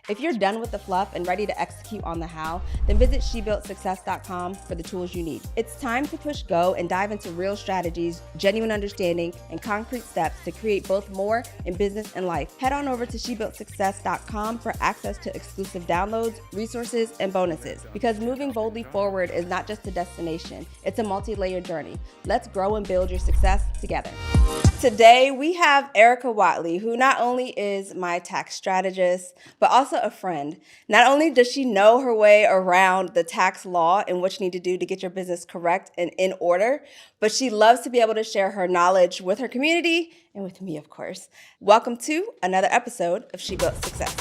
If you're done with the fluff and ready to execute on the how, then visit SheBuiltSuccess.com for the tools you need. It's time to push go and dive into real strategies, genuine understanding, and concrete steps to create both more in business and life. Head on over to SheBuiltSuccess.com for access to exclusive downloads, resources, and bonuses. Because moving boldly forward is not just a destination, it's a multi-layered journey. Let's grow and build your success together. Today, we have Erica Whatley, who not only is my tax strategist, but also a friend. Not only does she know her way around the tax law and what you need to do to get your business correct and in order, but she loves to be able to share her knowledge with her community and with me, of course. Welcome to another episode of She Built Success.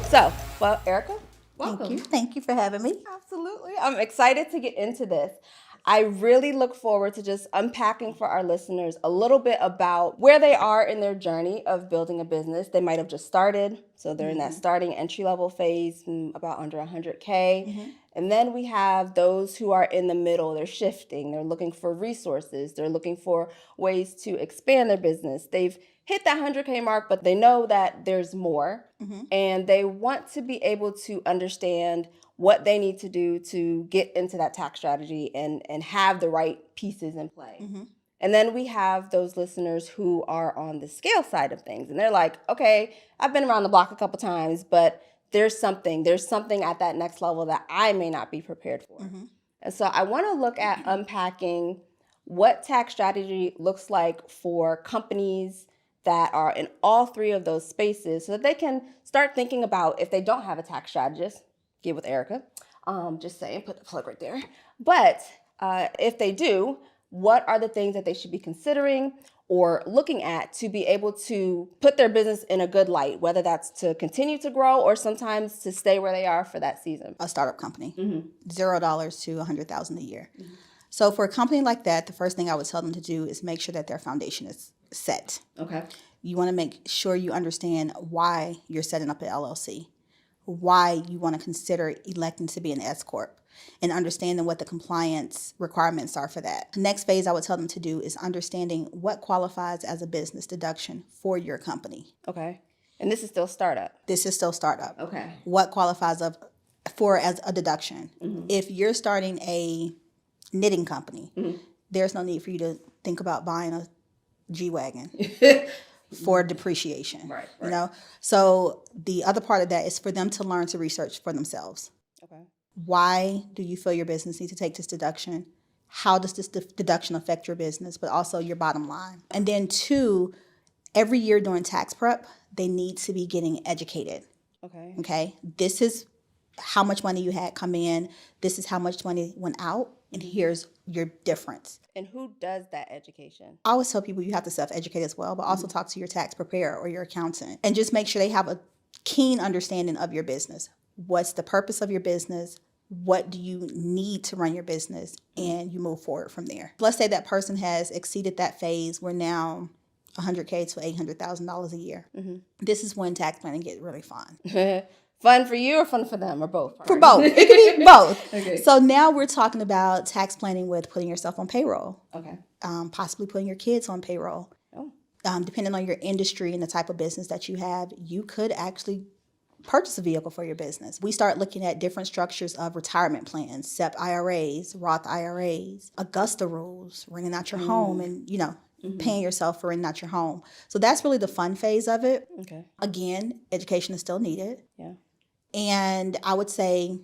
So, well, Erica, welcome. Thank you for having me. Absolutely. I'm excited to get into this. I really look forward to just unpacking for our listeners a little bit about where they are in their journey of building a business. They might have just started, so they're in that starting entry-level phase, about under 100K. And then we have those who are in the middle. They're shifting. They're looking for resources. They're looking for ways to expand their business. They've hit that 100K mark, but they know that there's more. And they want to be able to understand what they need to do to get into that tax strategy and have the right pieces in play. And then we have those listeners who are on the scale side of things. And they're like, okay, I've been around the block a couple times, but there's something at that next level that I may not be prepared for. And so I want to look at unpacking what tax strategy looks like for companies that are in all three of those spaces so that they can start thinking about, if they don't have a tax strategist, get with Erica. Just saying, put the plug right there. But if they do, what are the things that they should be considering or looking at to be able to put their business in a good light, whether that's to continue to grow or sometimes to stay where they are for that season? A startup company, $0 to $100,000 a year. So for a company like that, the first thing I would tell them to do is make sure that their foundation is set. Okay. You want to make sure you understand why you're setting up an LLC, why you want to consider electing to be an S-Corp, and understanding what the compliance requirements are for that. The next phase I would tell them to do is understanding what qualifies as a business deduction for your company. Okay. And this is still startup? This is still startup. Okay. What qualifies as a deduction? If you're starting a knitting company, there's no need for you to think about buying a G-Wagon for depreciation. Right. You know? So the other part of that is for them to learn to research for themselves. Okay. Why do you feel your business needs to take this deduction? How does this deduction affect your business, but also your bottom line? And then two, every year during tax prep, they need to be getting educated. Okay. This is how much money you had come in. This is how much money went out. And here's your difference. And who does that education? I always tell people you have to self-educate as well, but also talk to your tax preparer or your accountant and just make sure they have a keen understanding of your business. What's the purpose of your business? What do you need to run your business? And you move forward from there. Let's say that person has exceeded that phase. We're now $100K to $800,000 a year. This is when tax planning gets really fun. Fun for you or fun for them or both? For both. It can be both. Okay. So now we're talking about tax planning with putting yourself on payroll. Okay. Possibly putting your kids on payroll. Oh. Depending on your industry and the type of business that you have, you could actually purchase a vehicle for your business. We start looking at different structures of retirement plans, SEP IRAs, Roth IRAs, Augusta rules, renting out your home and, paying yourself for renting out your home. So that's really the fun phase of it. Okay. Again, education is still needed. Yeah. And I would say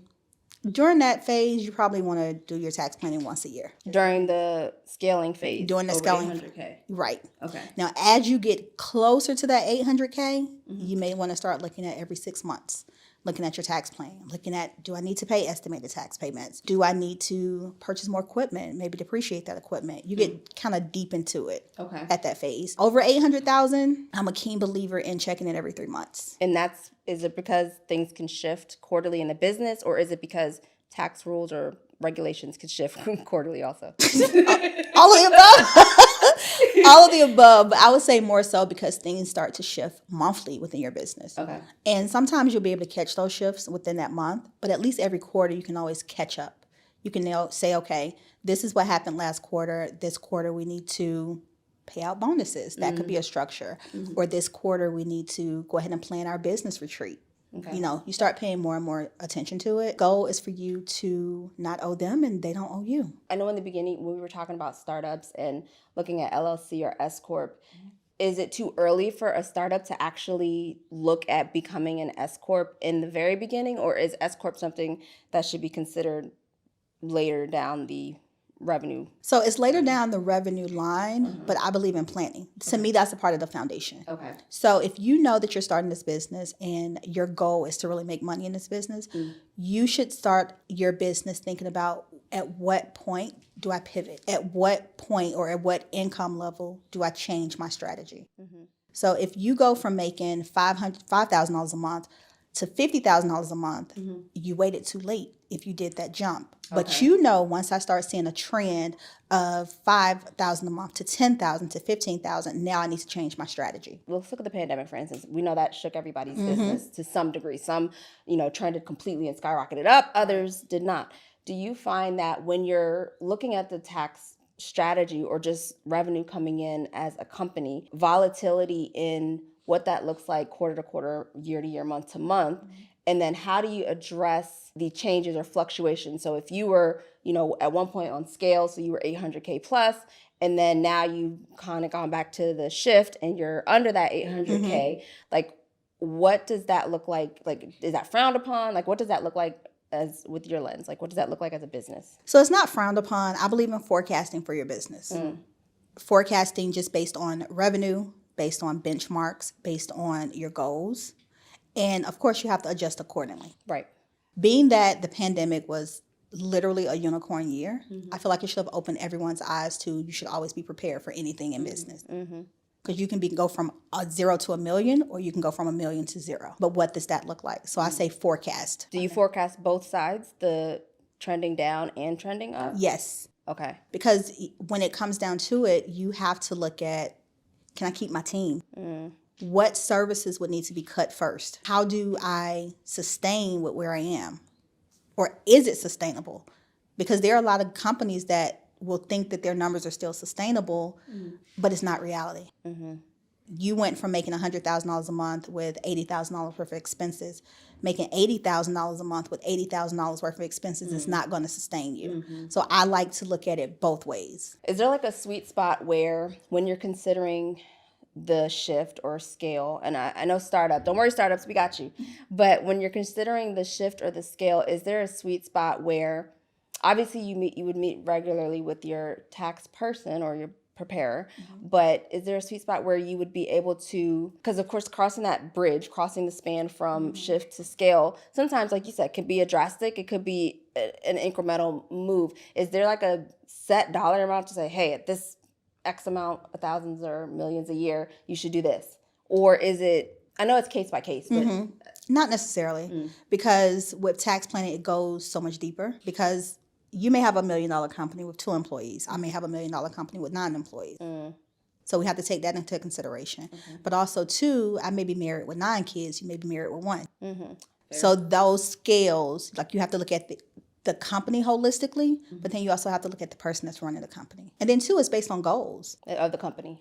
during that phase, you probably want to do your tax planning once a year. During the scaling phase. During the over scaling. 800K. Right. Okay. Now, as you get closer to that 800K, you may want to start looking at every 6 months, looking at your tax plan, looking at, do I need to pay estimated tax payments? Do I need to purchase more equipment, maybe depreciate that equipment? You get kind of deep into it at that phase. Over 800,000, I'm a keen believer in checking it every 3 months. And is it because things can shift quarterly in the business, or is it because tax rules or regulations can shift quarterly also? All of the above. All of the above, but I would say more so because things start to shift monthly within your business. Okay. And sometimes you'll be able to catch those shifts within that month, but at least every quarter you can always catch up. You can now say, okay, this is what happened last quarter. This quarter we need to pay out bonuses. That could be a structure. Or this quarter we need to go ahead and plan our business retreat. Okay. You know, you start paying more and more attention to it. Goal is for you to not owe them and they don't owe you. I know in the beginning when we were talking about startups and looking at LLC or S-Corp, is it too early for a startup to actually look at becoming an S-Corp in the very beginning, or is S-Corp something that should be considered later down the revenue? So it's later down the revenue line, but I believe in planning. To me, that's a part of the foundation. Okay. So if you know that you're starting this business and your goal is to really make money in this business, you should start your business thinking about at what point do I pivot? At what point or at what income level do I change my strategy? So if you go from making $5,000 a month to $50,000 a month, you waited too late if you did that jump. But you know, once I start seeing a trend of $5,000 a month to $10,000 to $15,000, now I need to change my strategy. Let's look at the pandemic, for instance. We know that shook everybody's business to some degree. Some, trended completely and skyrocketed up. Others did not. Do you find that when you're looking at the tax strategy or just revenue coming in as a company, volatility in what that looks like quarter to quarter, year to year, month to month, and then how do you address the changes or fluctuations? So if you were, at one point on scale, so you were 800K plus, and then now you've kind of gone back to the shift and you're under that 800K, like what does that look like? Like, is that frowned upon? Like, what does that look like as with your lens? Like, what does that look like as a business? So it's not frowned upon. I believe in forecasting for your business. Forecasting just based on revenue, based on benchmarks, based on your goals. And of course, you have to adjust accordingly. Right. Being that the pandemic was literally a unicorn year, I feel like it should have opened everyone's eyes to you should always be prepared for anything in business. Because you can go from a 0 to a million, or you can go from a million to 0. But what does that look like? So I say forecast. Do you forecast both sides, the trending down and trending up? Yes. Okay. Because when it comes down to it, you have to look at, can I keep my team? What services would need to be cut first? How do I sustain where I am? Or is it sustainable? Because there are a lot of companies that will think that their numbers are still sustainable, but it's not reality. You went from making $100,000 a month with $80,000 worth of expenses. Making $80,000 a month with $80,000 worth of expenses is not going to sustain you. So I like to look at it both ways. Is there like a sweet spot where when you're considering the shift or scale, and I know startup, don't worry startups, we got you. But when you're considering the shift or the scale, is there a sweet spot where obviously you would meet regularly with your tax person or your preparer, but is there a sweet spot where you would be able to, because of course crossing the span from shift to scale, sometimes like you said, can be a drastic, it could be an incremental move. Is there like a set dollar amount to say, hey, at this X amount, thousands or millions a year, you should do this? Or is it, I know it's case by case, but not necessarily, because with tax planning, it goes so much deeper. Because you may have $1 million company with 2 employees. I may have $1 million company with 9 employees. So we have to take that into consideration. But also, too, I may be married with 9 kids. You may be married with 1. So those scales, like you have to look at the company holistically, but then you also have to look at the person that's running the company. And then 2, it's based on goals. of the company.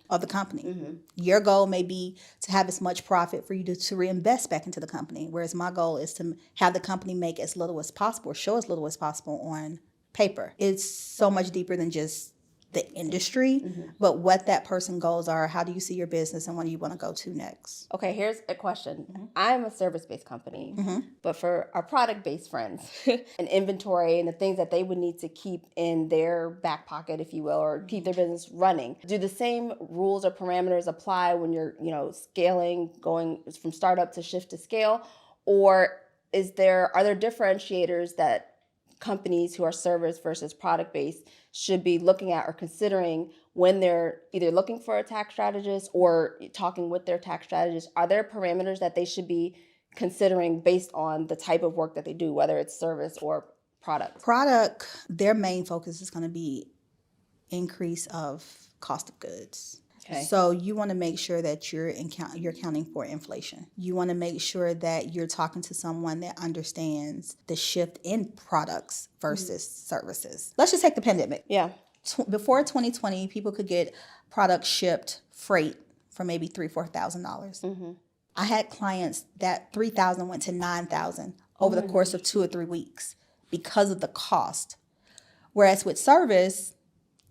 Your goal may be to have as much profit for you to reinvest back into the company, whereas my goal is to have the company make as little as possible, or show as little as possible on paper. It's so much deeper than just the industry, but what that person goals are. How do you see your business and what do you want to go to next? Okay, here's a question. I'm a service-based company, but for our product-based friends, an inventory and the things that they would need to keep in their back pocket, if you will, or keep their business running. Do the same rules or parameters apply when you're, scaling, going from startup to shift to scale? Or are there differentiators that companies who are service versus product-based should be looking at or considering when they're either looking for a tax strategist or talking with their tax strategist? Are there parameters that they should be considering based on the type of work that they do, whether it's service or product? Product, their main focus is going to be increase of cost of goods. Okay. So you want to make sure that you're accounting for inflation. You want to make sure that you're talking to someone that understands the shift in products versus services. Let's just take the pandemic. Yeah. Before 2020, people could get products shipped freight for maybe $3,000-$4,000. I had clients that $3,000 went to $9,000 over the course of 2 or 3 weeks because of the cost. Whereas with service,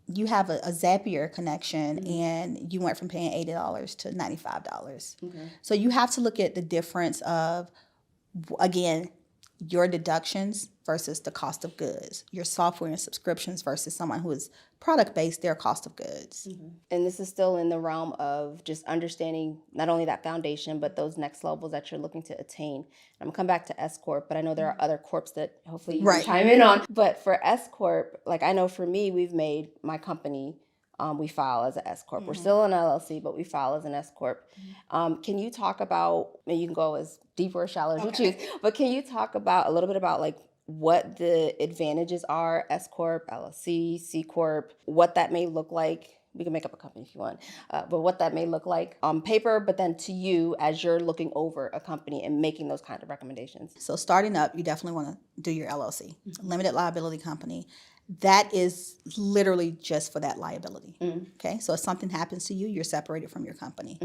you have a Zapier connection and you went from paying $80 to $95. So you have to look at the difference of, again, your deductions versus the cost of goods, your software and subscriptions versus someone who is product-based, their cost of goods. And this is still in the realm of just understanding not only that foundation, but those next levels that you're looking to attain. I'm gonna come back to S-Corp, but I know there are other corps that hopefully you can chime in on. But for S-Corp, like I know for me, we've made my company, we file as an S-Corp. We're still an LLC, but we file as an S-Corp. Can you talk about, maybe you can go as deep or shallow as you choose, but can you talk about a little bit about like what the advantages are, S-Corp, LLC, C-Corp, what that may look like? We can make up a company if you want, but what that may look like on paper, but then to you as you're looking over a company and making those kind of recommendations. So starting up, you definitely want to do your LLC, limited liability company. That is literally just for that liability. Okay, so if something happens to you, you're separated from your company.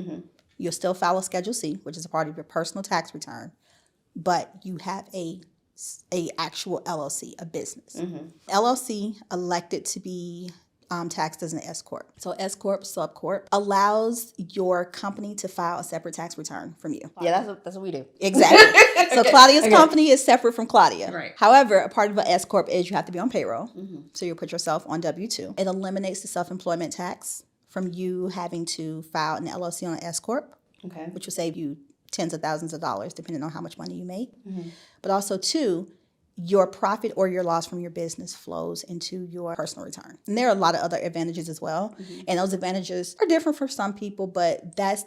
You'll still file a Schedule C, which is a part of your personal tax return, but you have a actual LLC, a business. LLC elected to be taxed as an S-Corp. So S-Corp, sub-corp allows your company to file a separate tax return from you. Yeah, that's what we do. Exactly. So Claudia's company is separate from Claudia. Right. However, a part of an S-Corp is you have to be on payroll. So you put yourself on W-2. It eliminates the self-employment tax from you having to file an LLC on an S-Corp, which will save you tens of thousands of dollars depending on how much money you make. But also, too, your profit or your loss from your business flows into your personal return. And there are a lot of other advantages as well. And those advantages are different for some people, but that's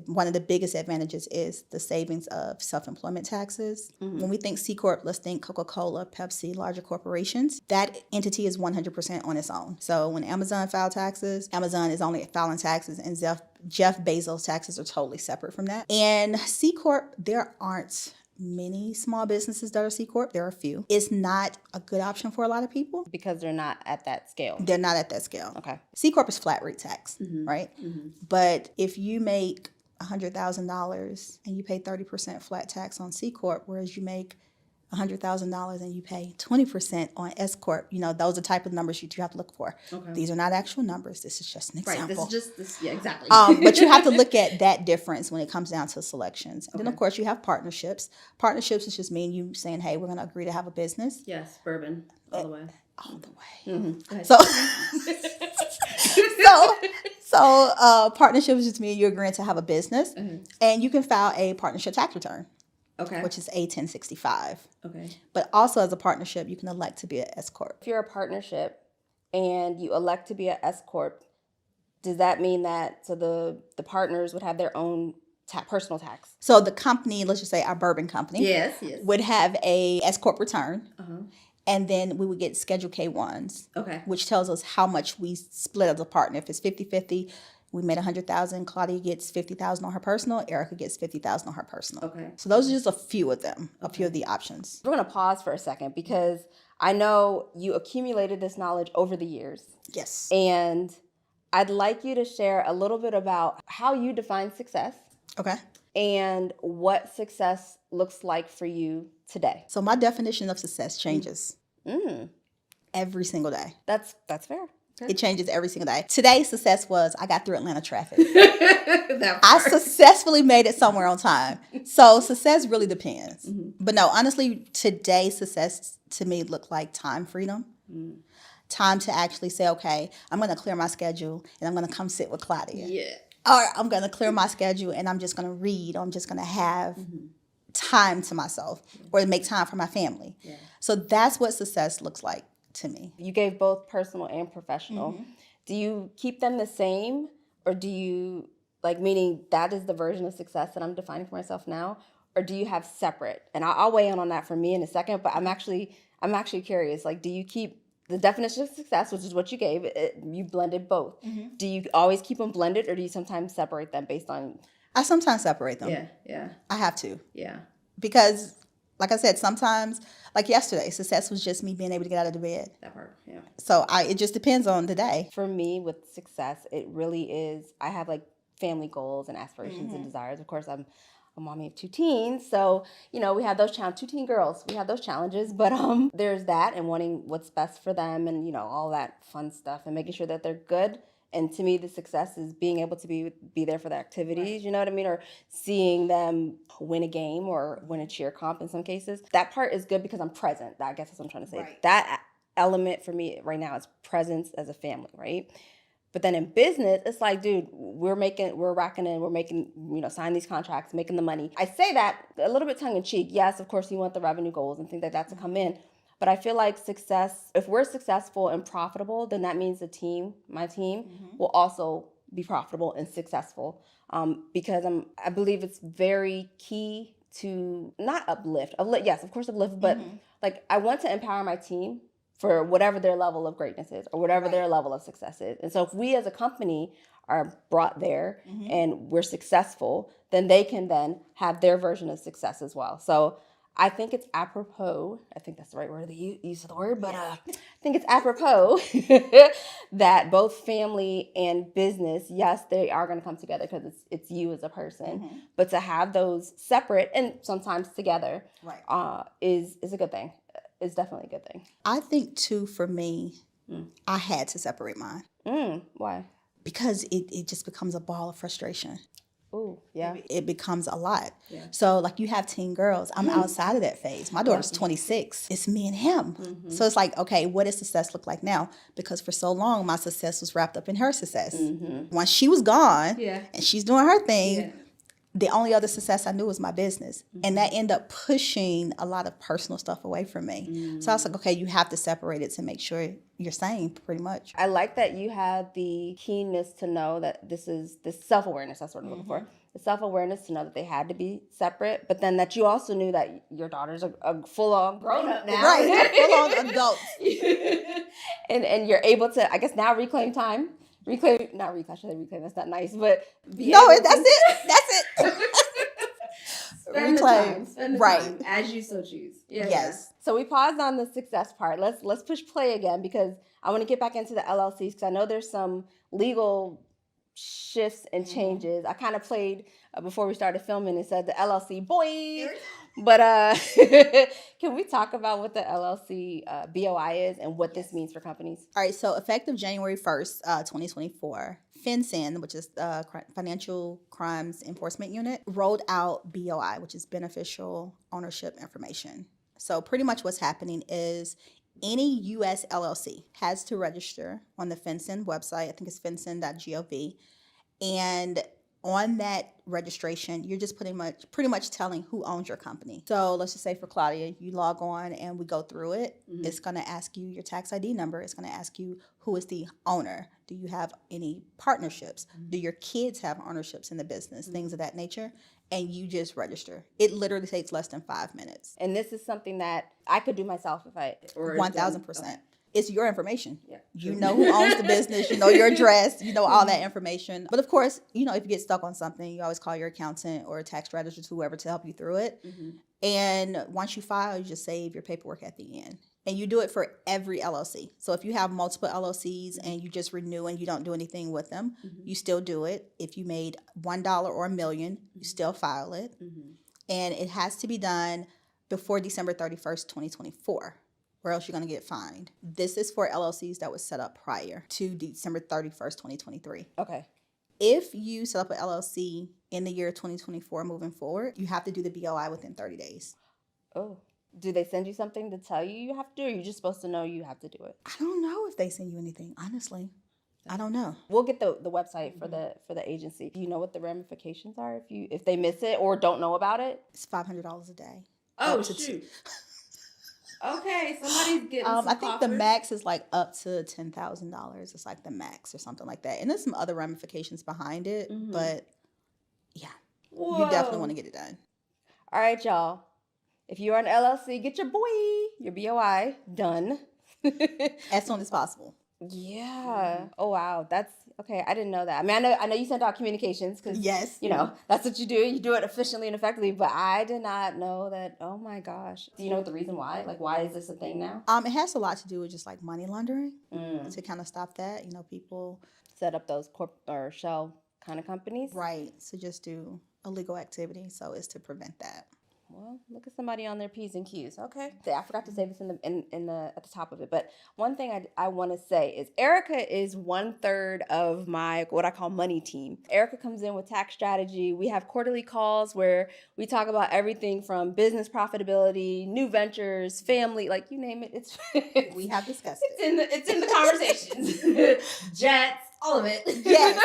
one of the biggest advantages is the savings of self-employment taxes. When we think C-Corp, let's think Coca-Cola, Pepsi, larger corporations. That entity is 100% on its own. So when Amazon filed taxes, Amazon is only filing taxes, and Jeff Bezos' taxes are totally separate from that. And C-Corp, there aren't many small businesses that are C-Corp. There are a few. It's not a good option for a lot of people. Because they're not at that scale. They're not at that scale. Okay. C-Corp is flat rate tax, right? But if you make $100,000 and you pay 30% flat tax on C-Corp, whereas you make $100,000 and you pay 20% on S-Corp, those are the type of numbers you have to look for. These are not actual numbers. This is just an example. Right, this is just this, yeah, exactly. But you have to look at that difference when it comes down to selections. And then, of course, you have partnerships. Partnerships is just mean you saying, hey, we're going to agree to have a business. Yes, bourbon, all the way. All the way. So partnerships just mean you're agreeing to have a business. And you can file a partnership tax return. Which is A-1065. But also as a partnership, you can elect to be an S-Corp. If you're a partnership and you elect to be an S-Corp, does that mean that the partners would have their own personal tax? So the company, let's just say our bourbon company, would have a S-Corp return. And then we would get Schedule K-1s, which tells us how much we split as a partner. If it's 50-50, we made $100,000. Claudia gets $50,000 on her personal. Erica gets $50,000 on her personal. So those are just a few of them, a few of the options. We're going to pause for a second because I know you accumulated this knowledge over the years. Yes. And I'd like you to share a little bit about how you define success. And what success looks like for you today. So my definition of success changes every single day. That's fair. It changes every single day. Today's success was I got through Atlanta traffic. I successfully made it somewhere on time. So success really depends. But no, honestly, today's success to me looked like time freedom. Time to actually say, okay, I'm going to clear my schedule and I'm going to come sit with Claudia. Or I'm going to clear my schedule and I'm just going to read. Or I'm just going to have time to myself or make time for my family. So that's what success looks like to me. You gave both personal and professional. Do you keep them the same, or do you meaning that is the version of success that I'm defining for myself now, or do you have separate? And I'll weigh in on that for me in a second. But I'm actually curious. Do you keep the definition of success, which is what you gave, you blended both. Do you always keep them blended, or do you sometimes separate them based on? I sometimes separate them. Yeah. I have to. Yeah. Because, like I said, sometimes, like yesterday, success was just me being able to get out of the bed. That part, yeah. So it just depends on the day. For me, with success, it really is, I have like family goals and aspirations and desires. Of course, I'm a mommy of 2 teens, so we have those 2 teen girls. We have those challenges, but there's that, and wanting what's best for them, and all that fun stuff, and making sure that they're good. And to me, the success is being able to be there for the activities, right. You know what I mean? Or seeing them win a game or win a cheer comp in some cases. That part is good because I'm present. I guess that's what I'm trying to say. Right. That element for me right now is presence as a family, right? But then in business, it's like, dude, we're racking in, we're making, sign these contracts, making the money. I say that a little bit tongue in cheek. Yes, of course, you want the revenue goals and things like that to come in. But I feel like success, if we're successful and profitable, then that means my team, will also be profitable and successful. Because I believe it's very key to not uplift. Yes, of course, uplift, but like I want to empower my team for whatever their level of greatness is or whatever their level of success is. And so if we as a company are brought there and we're successful, then they can then have their version of success as well. So I think it's apropos, I think that's the right word, the use of the word, but I think it's apropos that both family and business, yes, they are going to come together because it's you as a person, but to have those separate and sometimes together is a good thing. It's definitely a good thing. I think too, for me, I had to separate mine. Why? Because it just becomes a ball of frustration. Ooh, yeah. It becomes a lot. Yeah. So like you have teen girls. I'm outside of that phase. My daughter's 26. It's me and him. So it's like, okay, what does success look like now? Because for so long, my success was wrapped up in her success. Once she was gone and she's doing her thing, the only other success I knew was my business. And that ended up pushing a lot of personal stuff away from me. So I was like, okay, you have to separate it to make sure you're sane, pretty much. I like that you had the keenness to know that this self-awareness, that's what I'm looking for. The self-awareness to know that they had to be separate, but then that you also knew that your daughters are a full-on grown-up now. Right, full-on adults. and you're able to, I guess, now reclaim time. Not reclaim, that's not nice, but... That's it. Reclaim. Spend the time as you so choose. Yes. So we paused on the success part. Let's push play again because I want to get back into the LLCs because I know there's some legal shifts and changes. I kind of played before we started filming and said the LLC boy. But can we talk about what the LLC BOI is and what this means for companies? All right, so effective January 1st, 2024, FinCEN, which is the Financial Crimes Enforcement Unit, rolled out BOI, which is Beneficial Ownership Information. So pretty much what's happening is any U.S. LLC has to register on the FinCEN website. I think it's fincen.gov. And on that registration, you're just pretty much telling who owns your company. So let's just say for Claudia, you log on and we go through it. It's going to ask you your tax ID number. It's going to ask you who is the owner. Do you have any partnerships? Do your kids have ownerships in the business? Things of that nature. And you just register. It literally takes less than 5 minutes. And this is something that I could do myself if I... 1,000%. Okay. It's your information. Yeah. You know who owns the business. You know your address. You know all that information. But of course, if you get stuck on something, you always call your accountant or a tax strategist, whoever, to help you through it. And once you file, you just save your paperwork at the end. And you do it for every LLC. So if you have multiple LLCs and you just renew and you don't do anything with them, you still do it. If you made $1 or $1 million, you still file it. And it has to be done before December 31st, 2024. Or else you're going to get fined. This is for LLCs that was set up prior to December 31st, 2023. Okay. If you set up an LLC in the year 2024 moving forward, you have to do the BOI within 30 days. Oh. Do they send you something to tell you have to do, or are you just supposed to know you have to do it? I don't know if they send you anything, honestly. I don't know. We'll get the website for the agency. Do you know what the ramifications are if they miss it or don't know about it? It's $500 a day. Oh, shoot. Okay, somebody's getting some I think the max is like up to $10,000. It's like the max or something like that. And there's some other ramifications behind it, but yeah, you definitely want to get it done. All right, y'all. If you're an LLC, get your BOI done. as soon as possible. Yeah. Oh wow. That's okay. I didn't know that. I mean, I know you sent out communications because Yes. you know that's what you do. You do it efficiently and effectively. But I did not know that. Oh my gosh. Do you know the reason why? Like, why is this a thing now? It has a lot to do with just like money laundering to kind of stop that. You know, people Set up those corp or shell kind of companies. right. So just do illegal activity. So it's to prevent that. Well, look at somebody on their P's and Q's. Okay. I forgot to say this in the at the top of it, but one thing I want to say is Erica is 1/3 of my what I call money team. Erica comes in with tax strategy. We have quarterly calls where we talk about everything from business profitability, new ventures, family, like you name it. It's We have discussed it. it's in the conversations. Jets, all of it. Yes.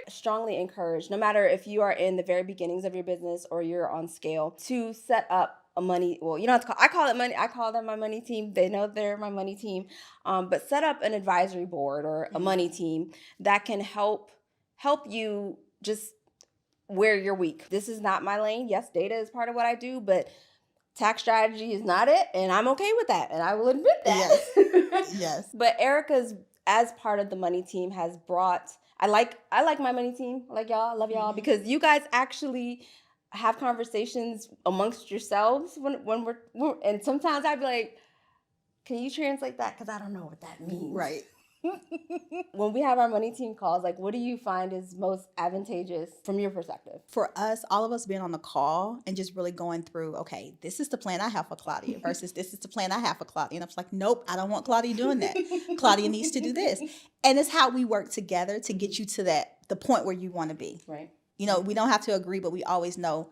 Strongly encourage, no matter if you are in the very beginnings of your business or you're on scale, to set up a money, well, you don't have to call, I call it money, I call them my money team. They know they're my money team. But set up an advisory board or a money team that can help you just where you're weak. This is not my lane. Yes, data is part of what I do, but tax strategy is not it, and I'm okay with that, and I will admit that. Yes. Yes. But Erica's, as part of the money team, has brought, I like my money team. I like y'all. I love y'all because you guys actually have conversations amongst yourselves when we're and sometimes I'd be like, can you translate that? Because I don't know what that means. Right. When we have our money team calls, like, what do you find is most advantageous from your perspective? For us, all of us being on the call and just really going through, okay, this is the plan I have for Claudia versus this is the plan I have for Claudia. And I was like, nope, I don't want Claudia doing that. Claudia needs to do this. And it's how we work together to get you to the point where you want to be. Right. You know, we don't have to agree, but we always know,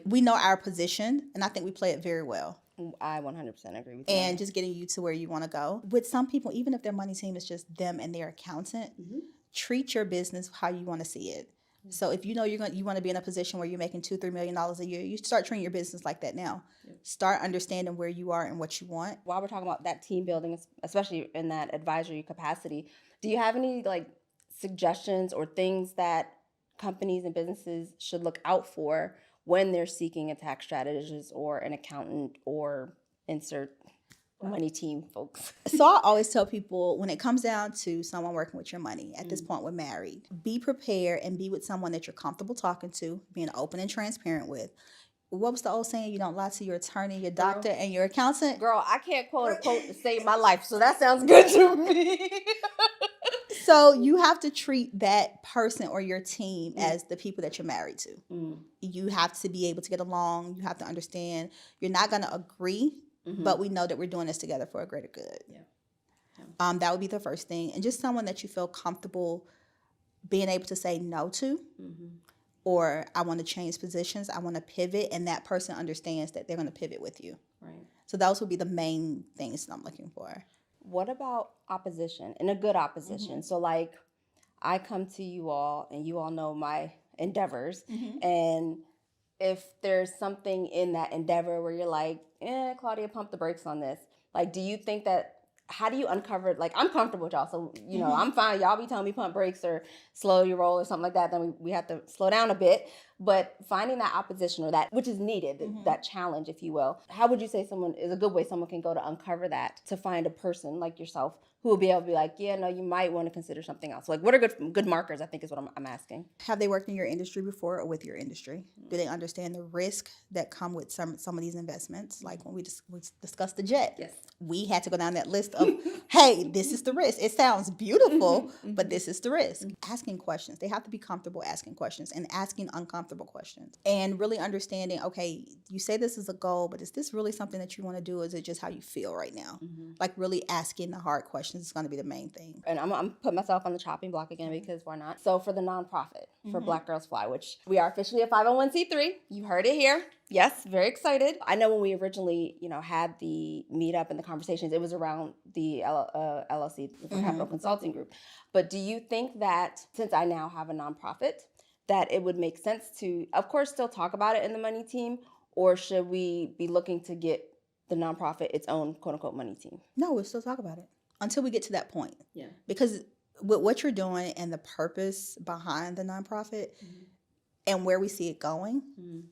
we know our position. And I think we play it very well. I 100% agree with you. And just getting you to where you want to go. With some people, even if their money team is just them and their accountant, treat your business how you want to see it. So if you know you want to be in a position where you're making $2-3 million a year, you start treating your business like that now. Start understanding where you are and what you want. While we're talking about that team building, especially in that advisory capacity, do you have any like suggestions or things that companies and businesses should look out for when they're seeking a tax strategist or an accountant or insert money team folks? So I always tell people, when it comes down to someone working with your money, at this point we're married, be prepared and be with someone that you're comfortable talking to, being open and transparent with. What was the old saying? You don't lie to your attorney, your doctor, and your accountant. Girl, I can't quote a quote to save my life, so that sounds good to me. So you have to treat that person or your team as the people that you're married to. You have to be able to get along. You have to understand. You're not going to agree, but we know that we're doing this together for a greater good. That would be the first thing. And just someone that you feel comfortable being able to say no to, or I want to change positions, I want to pivot, and that person understands that they're going to pivot with you. Right. So those would be the main things that I'm looking for. What about opposition, and a good opposition? So like, I come to you all and you all know my endeavors, and if there's something in that endeavor where you're like, Claudia, pump the brakes on this. Like, do you think that, how do you uncover, like, I'm comfortable with y'all, so, you know, I'm fine. Y'all be telling me pump brakes or slow your roll or something like that. Then we have to slow down a bit. But finding that opposition, or that, which is needed, that challenge, if you will, how would you say someone is a good way someone can go to uncover that, to find a person like yourself who will be able to be like, yeah, no, you might want to consider something else? Like, what are good markers, I think is what I'm asking. Have they worked in your industry before or with your industry? Do they understand the risk that come with some of these investments? Like when we discussed the jet, we had to go down that list of, hey, this is the risk. It sounds beautiful, but this is the risk. Asking questions. They have to be comfortable asking questions and asking uncomfortable questions. And really understanding, okay, you say this is a goal, but is this really something that you want to do? Or is it just how you feel right now? Like really asking the hard questions is going to be the main thing. And I'm putting myself on the chopping block again because why not? So for the nonprofit, for Black Girls Fly, which we are officially a 501c3. You heard it here. Yes, very excited. I know when we originally, had the meetup and the conversations, it was around the LLC, the Capital Consulting Group. But do you think that since I now have a nonprofit, that it would make sense to, of course, still talk about it in the money team, or should we be looking to get the nonprofit its own quote unquote money team? No, we'll still talk about it until we get to that point. Yeah. Because with what you're doing and the purpose behind the nonprofit, and where we see it going,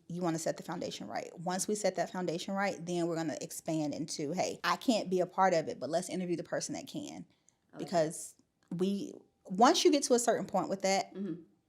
you want to set the foundation right. Once we set that foundation right, then we're going to expand into, hey, I can't be a part of it, but let's interview the person that can. Because once you get to a certain point with that,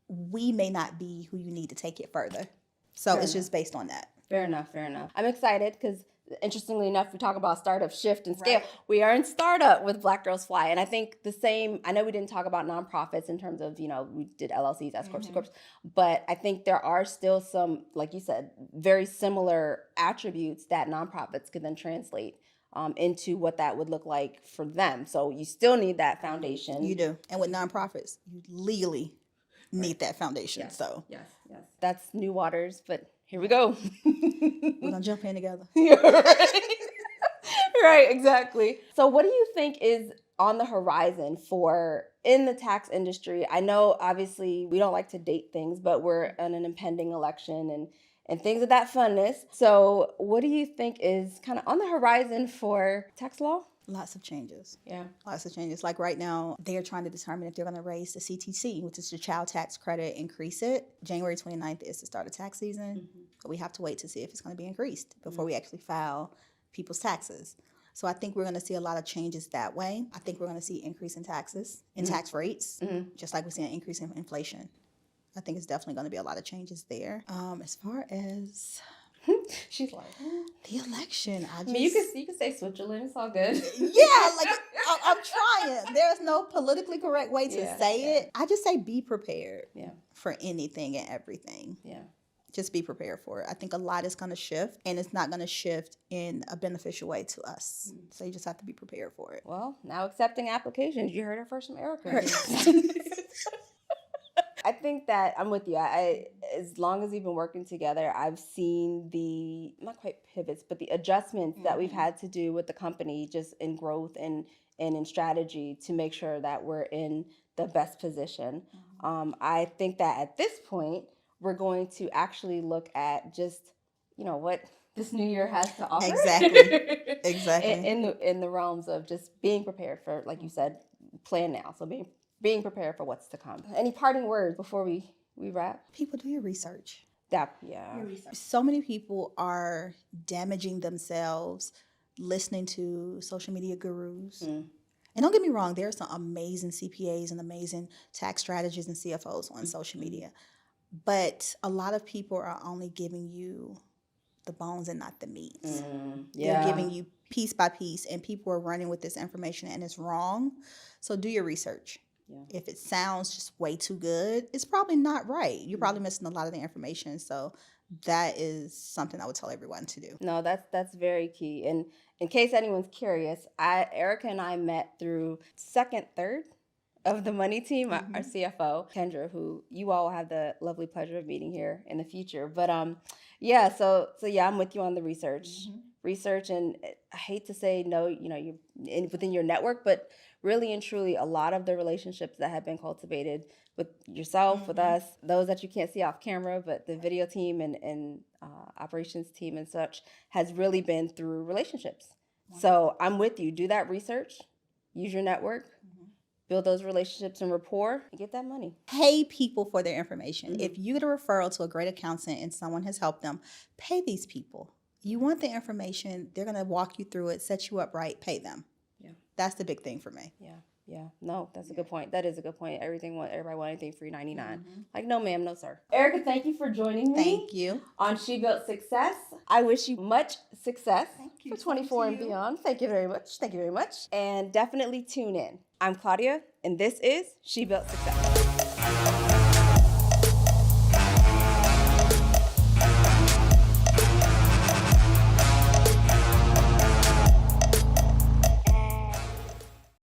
we may not be who you need to take it further. So it's just based on that. Fair enough. I'm excited because, interestingly enough, we talk about startup shift and scale. Right. We are in startup with Black Girls Fly. And I think the same, I know we didn't talk about nonprofits in terms of, we did LLCs, S-Corps, C-Corps, but I think there are still some, like you said, very similar attributes that nonprofits could then translate into what that would look like for them. So you still need that foundation. You do. And with nonprofits, you legally need that foundation. Yes. So Yes. That's new waters, but here we go. we're going to jump in together. Right, exactly. So what do you think is on the horizon for in the tax industry? I know obviously we don't like to date things, but we're in an impending election and things of that funness. So what do you think is kind of on the horizon for tax law? Lots of changes. Yeah. Lots of changes. Like right now, they're trying to determine if they're going to raise the CTC, which is the child tax credit, increase it. January 29th is the start of tax season. But we have to wait to see if it's going to be increased before we actually file people's taxes. So I think we're going to see a lot of changes that way. I think we're going to see increase in taxes, in tax rates, just like we're seeing an increase in inflation. I think it's definitely going to be a lot of changes there. As far as She's like, the election, I mean, you can say Switzerland. It's all good. Yeah, like I'm trying. There's no politically correct way to say it. I just say be prepared for anything and everything. Yeah. Just be prepared for it. I think a lot is going to shift, and it's not going to shift in a beneficial way to us. So you just have to be prepared for it. Well, now accepting applications. You heard it first from Erica. I think that I'm with you. I as long as we've been working together, I've seen the, not quite pivots, but the adjustments that we've had to do with the company just in growth and in strategy to make sure that we're in the best position. I think that at this point, we're going to actually look at just, what this new year has to offer. Exactly. in the realms of just being prepared for, like you said, plan now. So being prepared for what's to come. Any parting words before we wrap? People, do your research. So many people are damaging themselves listening to social media gurus. And don't get me wrong, there are some amazing CPAs and amazing tax strategists and CFOs on social media. But a lot of people are only giving you the bones and not the meat. They're giving you piece by piece, and people are running with this information, and it's wrong. So do your research. If it sounds just way too good, it's probably not right. You're probably missing a lot of the information. So that is something I would tell everyone to do. No, that's very key. And in case anyone's curious, Erica and I met through third of the money team, our CFO, Kendra, who you all have the lovely pleasure of meeting here in the future. But so I'm with you on the research, and I hate to say no, you're within your network, but really and truly, a lot of the relationships that have been cultivated with yourself, with us, those that you can't see off camera, but the video team and operations team and such, has really been through relationships. Wow. So I'm with you. Do that research, use your network, build those relationships and rapport, and get that money. Pay people for their information. If you get a referral to a great accountant and someone has helped them, pay these people. You want the information, they're going to walk you through it, set you up right, pay them. That's the big thing for me. Yeah. No, that's a good point. That is a good point. Everybody want anything free 99. Like, no, ma'am, no, sir. Erica, thank you for joining me. Thank you. On She Built Success. I wish you much success for 24 and beyond. Thank you very much. And definitely tune in. I'm Claudia, and this is She Built Success.